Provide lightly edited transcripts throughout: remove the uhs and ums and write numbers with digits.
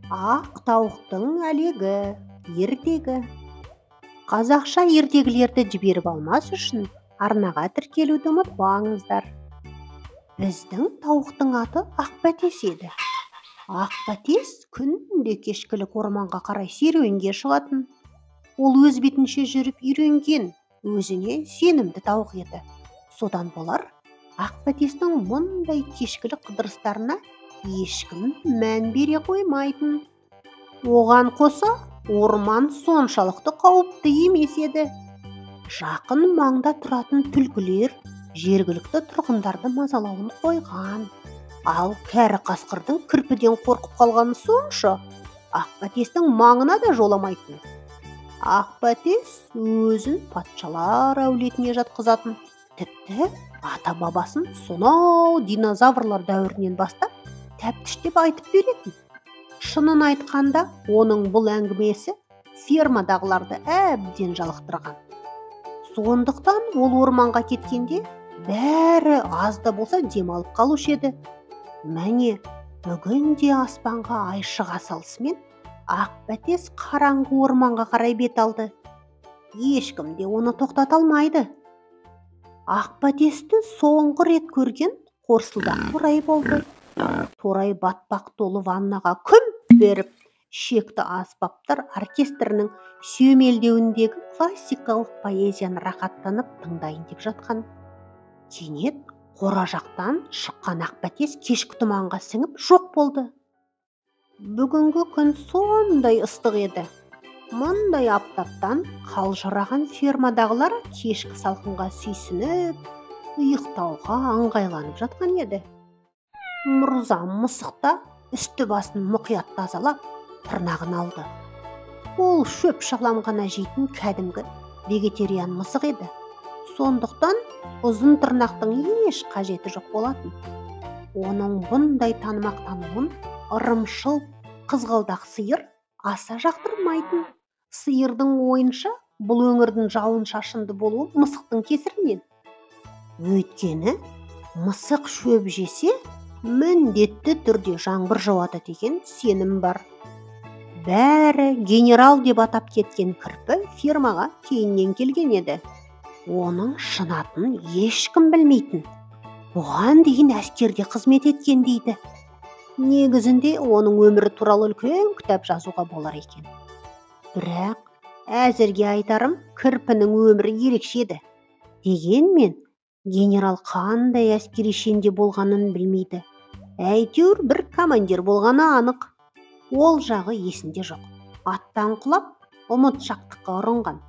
Ақ тауықтың әлегі, ертегі. Қазақша ертегілерді жіберіп алмас үшін арнаға тіркелуді ұмытпаңыздар. Біздің тауықтың аты Ақбәтес еді. Ақбәтес күнде кешкілік орманға қарай серуенге шығатын. Ол өз бетінше жүріп үйренген, өзіне сенімді тауық еді. Содан болар, Ақбәтестің мұндай кешкілік қыдырыстарына ешкім мән бере қоймайтын. Оған қоса, орман соншалықты қауіпті емес еді. Жақын маңда тұратын түлкілер жергілікті тұрғындарды мазалауын қойған. Ал кәрі қасқырдың кірпіден қорқып қалғаны сонша, Ақбәтестің маңына да жоламайтын. Ақбәтес өзін патшалар әулетіне жатқызатын. Тіпті ата-бабасын сонау динозаврлар дәуірінен бастап тәптіштеп айтып беретін. Шынын айтқанда, оның бұл әңгімесі фермадағыларды әбден жалықтырған. Сондықтан ол орманға кеткенде бәрі аз да болса демалып қалушы еді. Міне, бүгін де аспанға ай шыға салысымен Ақбәтес қараңғы орманға қарай бет алды. Ешкім де оны тоқтата алмайды. Ақбәтесті соңғы рет көрген Қорсылдақ Торай болды. Торай батпақ толы ваннаға күмп беріп, шекті аспаптар оркестрінің сүйемелдеуіндегі классикалық поэзияны рахаттанып тыңдайын деп жатқан. Кенет қора жақтан шыққан Ақбәтес кешкі тұманға сіңіп жоқ болды. Бүгінгі күн сондай ыстық еді. Мұндай аптаптан қалжыраған фермадағылар кешкі салқынға сүйсініп, ұйықтауға ыңғайланып жатқан еді. Мұрза мысық та үсті басын мұқият тазалап, тырнағын алды. Ол шөп шалам ғана жейтін кәдімгі вегетариан мысық еді. Сондықтан ұзын тырнақтың еш қажеті жоқ болатын. Оның бұндай танымақтануын ырымшыл қызғалдақ сиыр аса жақтырмайтын. Сиырдың ойынша, бұл өңірдің жауын шашынды болуы мысықтың кесірінен. Өйткені мысық шөп жесе, міндетті түрде жаңбыр жауады деген сенім бар. Бәрі генерал деп атап кеткен кірпі фермаға кейіннен келген еді. Оның шын атын ешкім білмейтін. Бұған дейін әскерде қызмет еткен дейді. Негізінде оның өмірі туралы үлкен кітап жазуға болар екен. Бірақ әзірге айтарым, кірпінің өмірі ерекше еді. Дегенмен генерал қандай әскери шенде болғанын білмейді. Әйтеуір бір командир болғаны анық. Ол жағы есінде жоқ. Аттан құлап, ұмытшақтыққа ұрынған.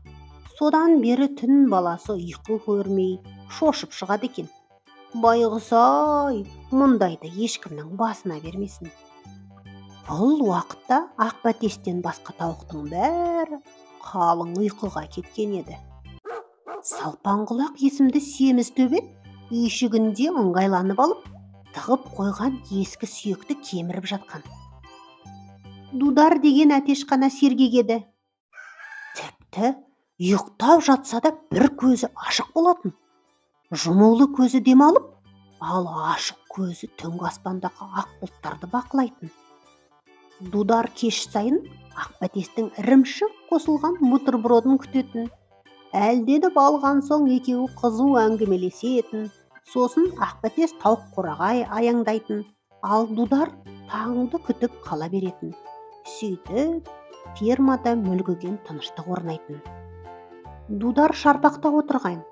Содан бері түн баласы ұйқы көрмей, шошып шығады екен. Байғұс-ай, мұндайды ешкімнің басына бермесін. Бұл уақытта Ақбәтестен басқа тауықтың бәрі қалың ұйқыға кеткен еді. Салпанқұлақ есімді семіз төбет үйшігінде ыңғайланып алып, тығып қойған ескі сүйекті кеміріп жатқан. Дудар деген әтеш қана сергек еді. Тіпті ұйықтап жатса да бір көзі ашық болатын. Жұмулы көзі демалып, ал ашық көзі түнгі аспандағы ақ бұлттарды бақылайтын. Дудар кеш сайын Ақбәтестің ірімшік қосылған бутербродын күтетін. Әлденіп алған соң екеуі қызу әңгімелесетін. Сосын Ақбәтес тауық қораға аяңдайтын, ал Дудар таңды күтіп қала беретін. Сөйтіп, фермада мүлгіген тыныштық орнайтын. Дудар шарбақта отырған.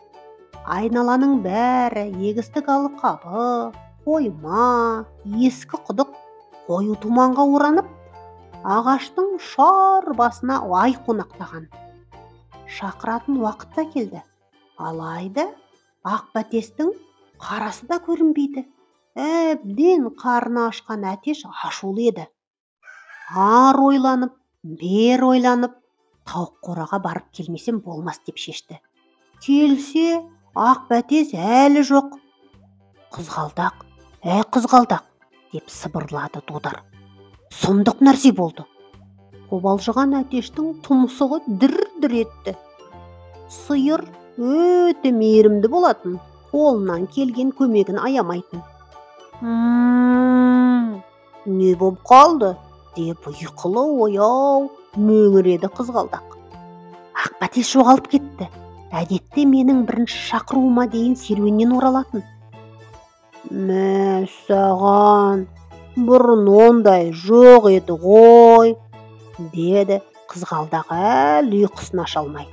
Айналаның бәрі егістік алқабы, қойма, ескі құдық, қою тұманға оранып, ағаштың шар басына ай қонақтаған. Шақыратын уақыт та келді. Алайда Ақбәтестің қарасы да көрінбейді. Әбден қарны ашқан әтеш ашулы еді. Ар ойланып, бер ойланып, тауық қораға барып келмесем болмас деп шешті. Келсе, Ақбәтес әлі жоқ. Қызғалдақ, қызғалдақ деп сыбырлады Дудар. Сұмдық нәрсе болды. Қобалжыған әтештің тұмсығы дір-дір етті. Сиыр өте мейірімді болатын, қолынан келген көмегін аямайтын. Не болып қалды деп ұйқылы ояу мөңіреді қызғалдақ. Ақбәтес жоғалып кетті. Әдетте менің бірінші шақыруыма дейін серуеннен оралатын. Мәссаған, бұрын ондай жоқ еді ғой, деді қызғалдақ әлі ұйқысын аша алмай.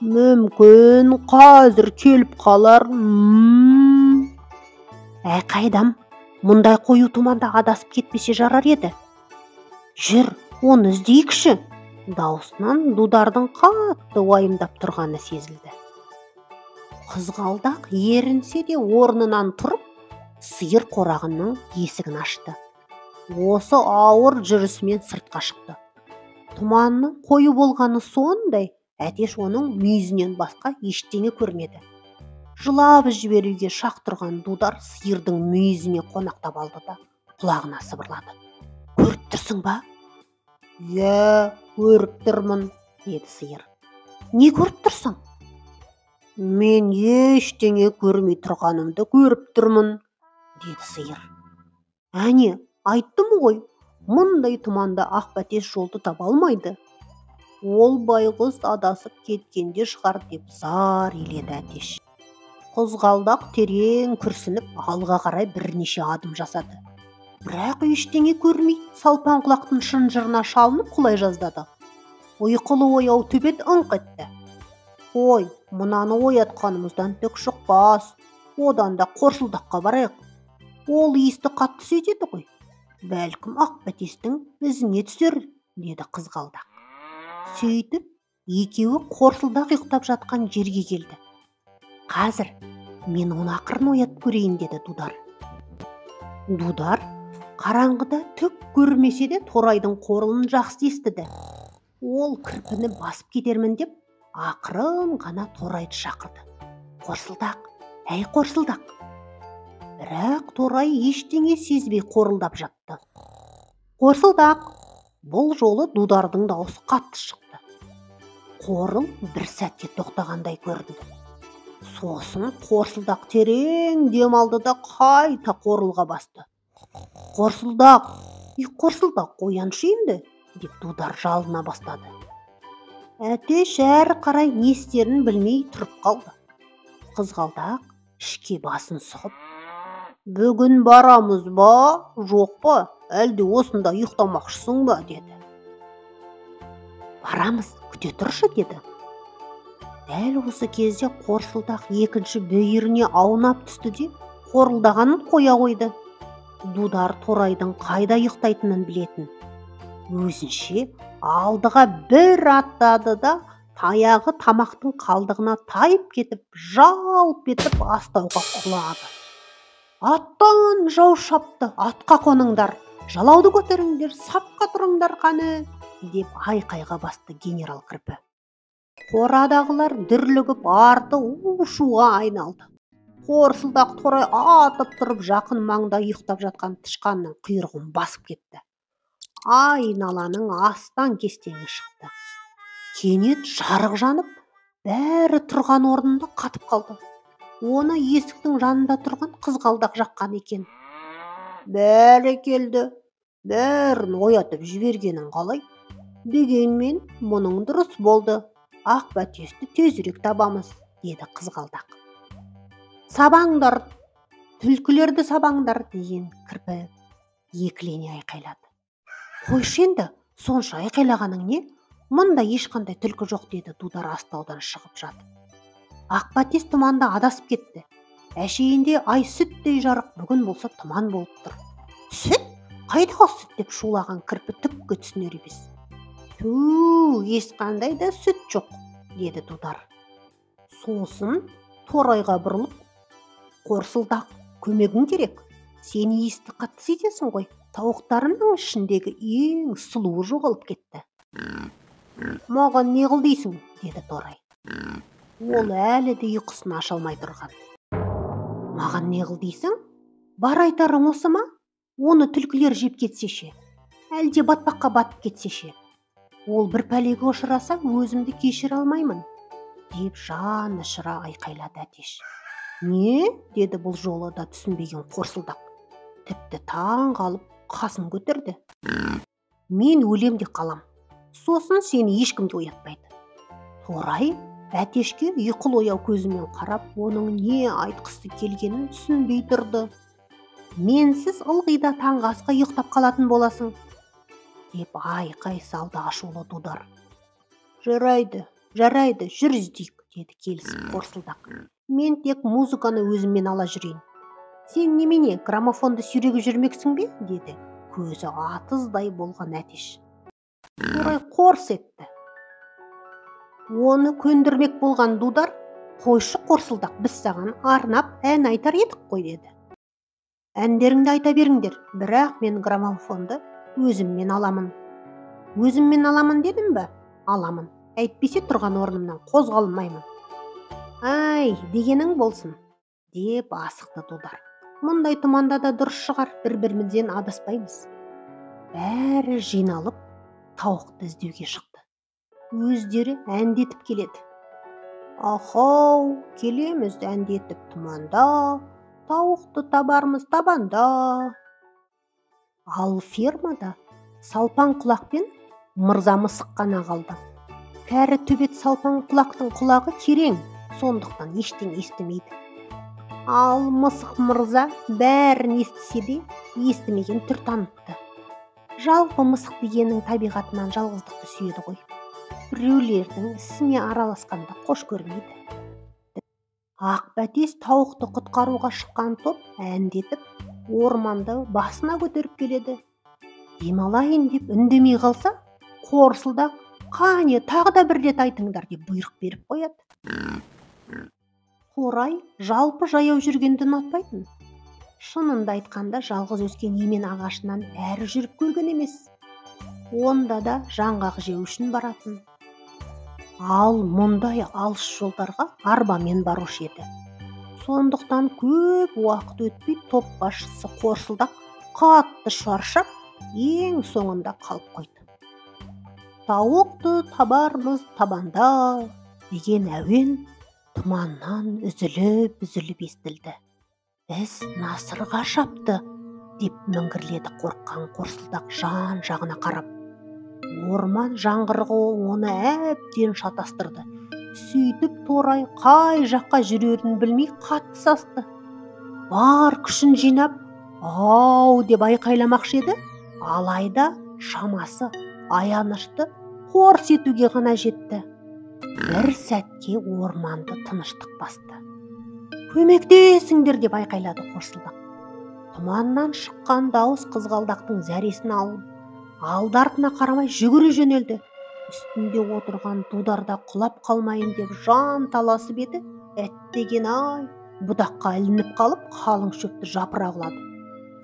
Мүмкін қазір келіп қалар. Қайдам, мұндай қою тұманда адасып кетпесе жарар еді. Жүр, оны іздейікші. Даусынан Дудардың қатты уайымдап тұрғаны сезілді. Қызғалдақ ерінсе де орнынан тұрып, сиыр қорағының есігін ашты. Осы ауыр жүрісімен сыртқа шықты. Тұманның қою болғаны сондай, Әтеш оның мүйізінен басқа ештеңе көрмеді. Жылап жіберуге шақ тұрған Дудар сиырдың мүйізіне қонақтап алды да құлағына сыбырлады. Көріп тұрсың ба? Иә, көріп тұрмын, деді сиыр. Не көріп тұрсың? Мен ештеңе көрмей тұрғанымды көріп тұрмын, деді сиыр. Әне, айттым ғой, мұндай тұманда Ақбәтес жолды таба алмайды. Ол байғұс адасып кеткенде шығар деп зар иледі Әтеш. Қызғалдақ терең күрсініп алға қарай бірнеше адым жасады. Бірақ ештеңе көрмей, салпан құлақтың шынжырына шалынып құлай жаздады. Ұйқылы ояу төбет ыңқ етті. Ой, мынаны оятқанымыздан түк шықпас. Одан да Қорсылдаққа барайық. Ол иісті қатты сезеді ғой. Бәлкім Ақбәтестің ізіне түсер, деді қызғалдақ. Сөйтіп, екеуі Қорсылдақ ұйықтап жатқан жерге келді. Қазір мен оны ақырын оятып көрейін, деді Дудар. Дудар қараңғыда түк көрмесе де торайдың қорылын жақсы естіді. Ол кірпіні басып кетермін деп, ақырын ғана торайды шақырды. Қорсылдақ, әй Қорсылдақ. Бірақ торай ештеңе сезбей қорылдап жатты. Қорсылдақ, бұл жолы Дудардың дауысы қатты шықты. Қорыл бір сәтте тоқтағандай көрінді. Сосын Қорсылдақ терең дем алды да қайта қорылға басты. Қорсылдақ, Қорсылдақ, ояншы енді, деп Дудар жалына бастады. Әтеш әрі қарай не істерін білмей тұрып қалды. Қызғалдақ ішке басын сұғып, бүгін барамыз ба, жоқ па, әлде осында ұйықтамақшысың ба, деді. Барамыз, күте тұршы, деді. Дәл осы кезде Қорсылдақ екінші бүйіріне аунап түсті де, қорылдағанын қоя қойды. Дудар торайдың қайда ұйықтайтынын білетін. Өзінше алдыға бір аттады да, таяғы тамақтың қалдығына тайып кетіп, жалп етіп астауға құлады. Аттан жау шапты, атқа қоныңдар, жалауды көтеріңдер, сапқа тұрыңдар қаны, деп айқайға басты генерал кірпі. Қорадағылар дүрлігіп арты у-шуға айналды. Қорсылдақ торай атып тұрып жақын маңда ұйықтап жатқан тышқанның құйрығын басып кетті. Айналаның астан кестеңі шықты. Кенет жарық жанып, бәрі тұрған орнында қатып қалды. Оны есіктің жанында тұрған қызғалдақ жаққан екен. Бәрі келді, бәрін оятып жібергенін қалай? Дегенмен мұның дұрыс болды. Ақбәтесті тезірек табамыз, деді қызғалдақ. Сабаңдар, түлкілерді сабаңдар, деген кірпі екілене айқайлады. Қойшы енді, сонша айқайлағаның не? Мұнда ешқандай түлкі жоқ, деді Дудар астаудан шығып жатып. Ақбәтес тұманда адасып кетті. Әшейінде ай сүттей жарық, бүгін болса тұман болып тұр. Сүт? Қайдағы сүт, деп шулаған кірпі түкке түсінер емес. Ешқандай да сүт жоқ, деді Дудар. Сосын торайға бұрылып, Қорсылдақ, көмегің керек. Сен иісті қатты сезесің ғой. Тауықтарымның ішіндегі ең сұлуы жоғалып кетті. Маған не қыл дейсің, деді торай. Ол әлі де ұйқысын аша алмай тұрған. Маған не қыл дейсің? Бар айтарың осы ма? Оны түлкілер жеп кетсеше, әлде батпаққа батып кетсеше, ол бір пәлеге ұшыраса, өзімді кешіре алмаймын, деп жан ұшыра айқайлады Әтеш. Не? Деді бұл жолы да түсінбеген Қорсылдақ. Тіпті таң қалып қасын көтерді. Мен өлем де қалам. Сосын сені ешкім де оятпайды. Торай бәтешке ұйқылы ояу көзімен қарап, оның не айтқысы келгенін түсінбей тұрды. Менсіз ылғи да таңғы асқа ұйықтап қалатын боласың, деп айқай салды ашулы Дудар. Жарайды, жүр іздейік, деді келісіп Қорсылдақ. Мен тек музыканы өзіммен ала жүрейін. Сен немене, граммофонды сүйрегіп жүрмексің бе? Деді көзі атыздай болған Әтеш. Торай қорс етті. Оны көндірмек болған Дудар, қойшы Қорсылдақ, біз саған арнап ән айтар едік қой, деді. Әндеріңді айта беріңдер, бірақ мен граммофонды өзіммен аламын. Өзіммен аламын дедім бе? Аламын. Әйтпесе тұрған орнымнан қозғалмаймын. Ай, дегенің болсын, деп асықты Дудар. Мұндай тұманда да дұрыс шығар, бір-бірімізден адаспаймыз. Бәрі жиналып, тауықты іздеуге шықты. Өздері әндетіп келеді. Ахау, келеміз әндетіп тұманда, тауықты табармыз табанда. Ал фермада салпаң құлақпен мырза мысық қана қалды. Кәрі төбет салпаң құлақтың құлағы терең, сондықтан ештеңе естімейді. Ал мысық мырза бәрін естісе де естімеген түр танытты. Жалпы мысық дегеннің табиғатынан жалғыздықты сүйеді ғой. Біреулердің ісіне араласқанды қош көрмейді. Ақ бәтес тауықты құтқаруға шыққан топ әндетіп, орманды басына көтеріп келеді. Демалайын деп үндемей қалса, Қорсылдақ, қане тағы да бір рет айтыңдар деп бұйрық беріп қояды. Торай жалпы жаяу жүргенді ұнатпайтын. Шынында айтқанда жалғыз өскен емен ағашынан әрі жүріп көрген емес. Онда да жаңғақ жеу үшін баратын. Ал мұндай алыс жолдарға арбамен барушы еді. Сондықтан көп уақыт өтпей топ басшысы Қорсылдақ қатты шаршап, ең соңында қалып қойды. Тауықты табармыз табанда деген әуен тұманнан үзіліп естілді. Іс насырға шапты, деп міңгірледі қорыққан Қорсылдақ жан жағына қарап. Орман жаңғырығы оны әбден шатастырды. Сөйтіп Торай қай жаққа жүрерін білмей қатты састы. Бар күшін жинап, ау деп айқайламақшы еді, алайда шамасы аянышты қорс етуге ғана жетті. Бір сәтке орманды тыныштық басты. Көмектесіңдер деп айқайлады Қорсылдақ. Тұманнан шыққан дауыс қызғалдақтың зәресін алып, алды-артына қарамай жүгіре жөнелді. Үстінде отырған Дударда құлап қалмайын деп жан таласып еді, әттеген ай, бұдаққа ілініп қалып, қалың шөпті жапыра құлады.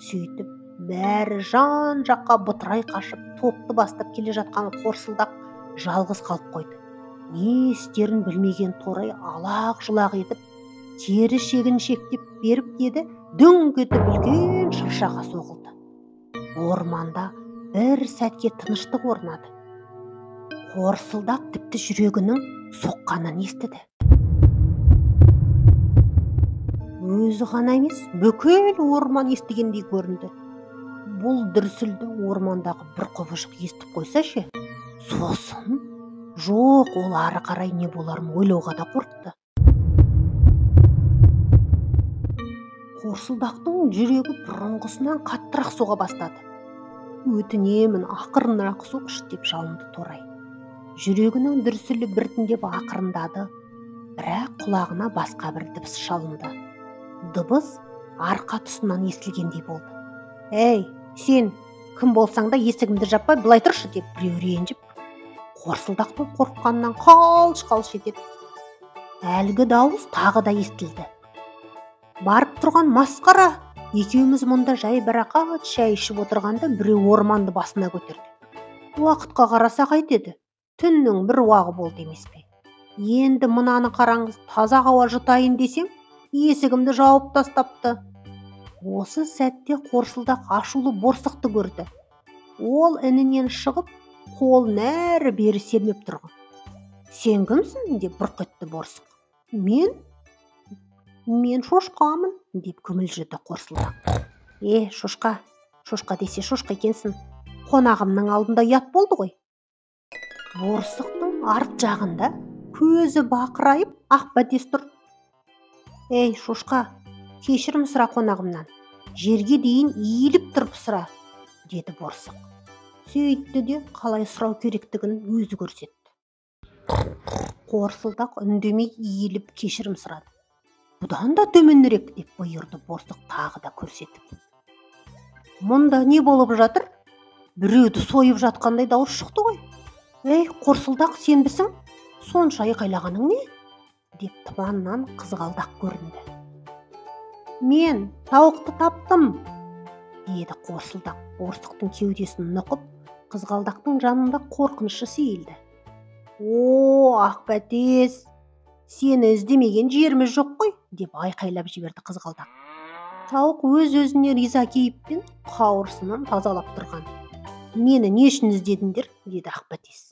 Сөйтіп, бәрі жан жаққа бытырай қашып, топты бастап келе жатқан Қорсылдақ жалғыз қалып қойды. Не істерін білмеген Торай алақ-жұлақ етіп, тері шегін шектеп беріп еді, дөңк етіп үлкен шыршаға соғылды. Орманда бір сәтке тыныштық орнады. Қорсылдақ тіпті жүрегінің соққанын естіді. Өзі ғана емес, бүкіл орман естігендей көрінді. Бұл дүрсілді ормандағы бір құбыжық естіп қойса ше, сосын жоқ, ол ары қарай не боларын ойлауға да қорықты. Қорсылдақтың жүрегі бұрынғысынан қаттырақ соға бастады. Өтінемін, ақырынырақ соқшы деп жалынды Торай. Жүрегінің дүрсілі біртіндеп ақырындады, бірақ құлағына басқа бір дыбыс шалынды. Дыбыс арқа тұсынан естілгендей болды. Әй, сен кім болсаң да есігімді жаппай былай тұршы деп біреу ренжіп, Қорсылдақтың қорыққанынан қалш-қалш етеді. Әлгі дауыс тағы да естілді. Барып тұрған масқара, екеуміз мұнда жай бірақат шай ішіп отырғанда біреу орманды басына көтерді. Уақытқа қараса қайтеді, түннің бір уағы болды емес пе? Енді мынаны қараңыз, таза ауа жұтайын десем, есігімді жауып тастапты. Осы сәтте Қорсылдақ ашулы борсықты көрді. Ол інінен шығып, қолын әрі-бері сермеп тұрған. Сен кімсің деп бұрқ етті борсық. Мен шошқамын деп күмілжіді Қорсылдақ. Шошқа десе шошқа екенсің. қонағымның алдында ұят болды ғой. Борсықтың арт жағында көзі бақырайып Ақбәтес тұр. Ей, шошқа, кешірім сұра қонағымнан. Жерге дейін иіліп тұрып сұра, деді борсық. Сөйтті де қалай сұрау керектігін өзі көрсетті. Қорсылдақ үндемей иіліп кешірім сұрады. Бұдан да төменірек, деп бұйырды борсық тағы да көрсетіп. Мұнда не болып жатыр? Біреуді сойып жатқандай дауыс шықты ғой. Ей, Қорсылдақ, сенбісің? Сонша айқайлағаның не? Деп тұманнан қызғалдақ көрінді. Мен тауықты таптым, деді Қорсылдақ борсықтың кеудесін нұқып, қызғалдақтың жанында қорқынышы сейілді. О, Ақбәтес, сені іздемеген жеріміз жоқ қой, деп айқайлап жіберді қызғалдақ. Тауық өз-өзіне риза кейіппен қауырсынын тазалап тұрған. Мені не үшін іздедіңдер, деді Ақбәтес.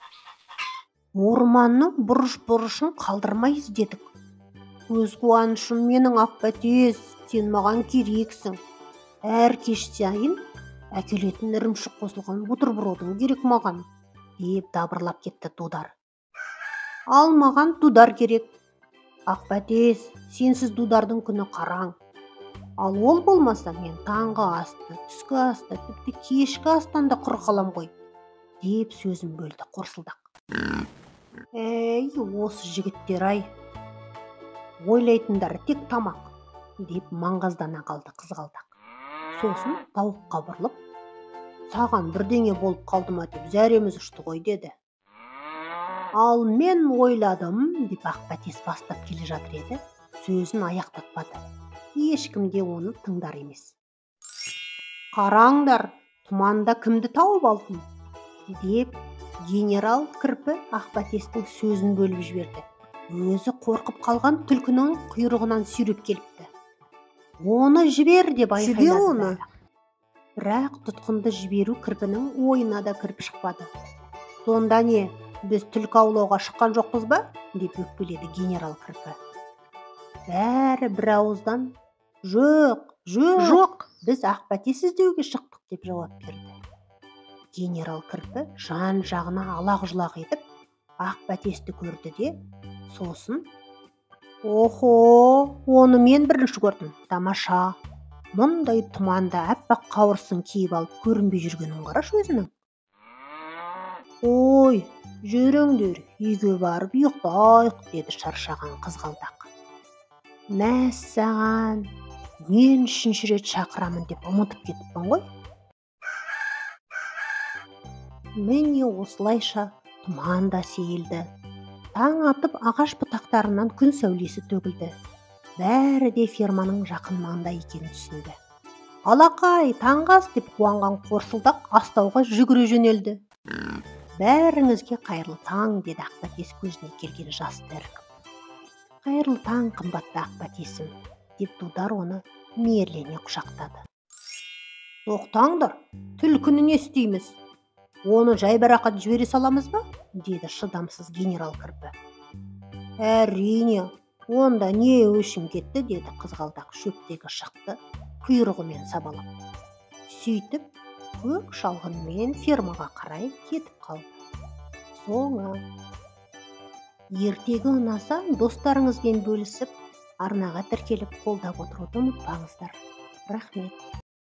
Орманның бұрыш-бұрышын қалдырмай іздедік. Көз қуанышым менің, Ақбәтес, сен маған керексің. Әр кеш сайын әкелетін ірімшік қосылған бутербродың керек маған, деп дабырлап кетті Дудар. Ал маған Дудар керек. Ақбәтес, сенсіз Дудардың күні қараң. Ал ол болмаса мен таңғы асты, түскі асты, тіпті кешкі астан да құр қалам ғой, деп сөзін бөлді Қорсылдақ. Ей, осы жігіттер-ай, ойлайтындары тек тамақ, деп маңғаздана қалды қызғалдақ. Сосын тауыққа бұрылып, саған бірдеңе болып қалды ма деп зәреміз ұшты ғой, деді. Ал мен ойладым, деп Ақбәтес бастап келе жатыр еді, сөзін аяқтатпады. Ешкім де оны тыңдар емес. Қараңдар, тұманда кімді тауып алдым, деп генерал кірпі Ақбәтестің сөзін бөліп жіберді. Өзі қорқып қалған түлкінің құйрығынан сүйреп келіпті. Оны жібер, деп айқайлады. Бірақ тұтқынды жіберу кірпінің ойына да кіріп шықпады. Сонда не, біз түлкі аулауға шыққан жоқпыз ба, деп өкпеледі генерал кірпі. Бәрі бір ауыздан жоқ, біз Ақбәтес іздеуге шықтық, деп жауап берді. Генерал кірпі жан жағына алақ-жұлақ етіп Ақбәтесті көрді де, сосын Охо, оны мен бірінші көрдім, тамаша. Мұндай тұманда әппақ қауырсын киіп алып көрінбей жүргенін қарашы өзінің. Ой, жүріңдер, үйге барып ұйықтайық, деді шаршаған қызғалдақ. Мәссаған, мен үшінші рет шақырамын деп ұмытып кетіппін ғой. Міне осылайша тұман да сейілді. Таң атып ағаш бұтақтарынан күн сәулесі төгілді. Бәрі де ферманың жақын маңда екенін түсінді. Алақай, таңғы ас, деп қуанған Қорсылдақ астауға жүгіре жөнелді. Бәріңізге қайырлы таң, деді Ақбәтес көзіне келген жасты іркіп. Қайырлы таң, қымбатты Ақбәтесім, деп Дудар оны мейірлене құшақтады. Тоқтаңдар, түлкіні не істейміз? Оны жайбарақат жібере саламыз ба? Деді шыдамсыз генерал кірпі. Әрине, онда не өшім кетті, деді қызғалдақ шөптегі шықты құйрығымен сабалап. Сөйтіп, көк шалғынмен фермаға қарай кетіп қалды. Соңы. Ертегі ұнаса, достарыңызбен бөлісіп, арнаға тіркеліп қолдап отыруды ұмытпаңыздар. Рахмет.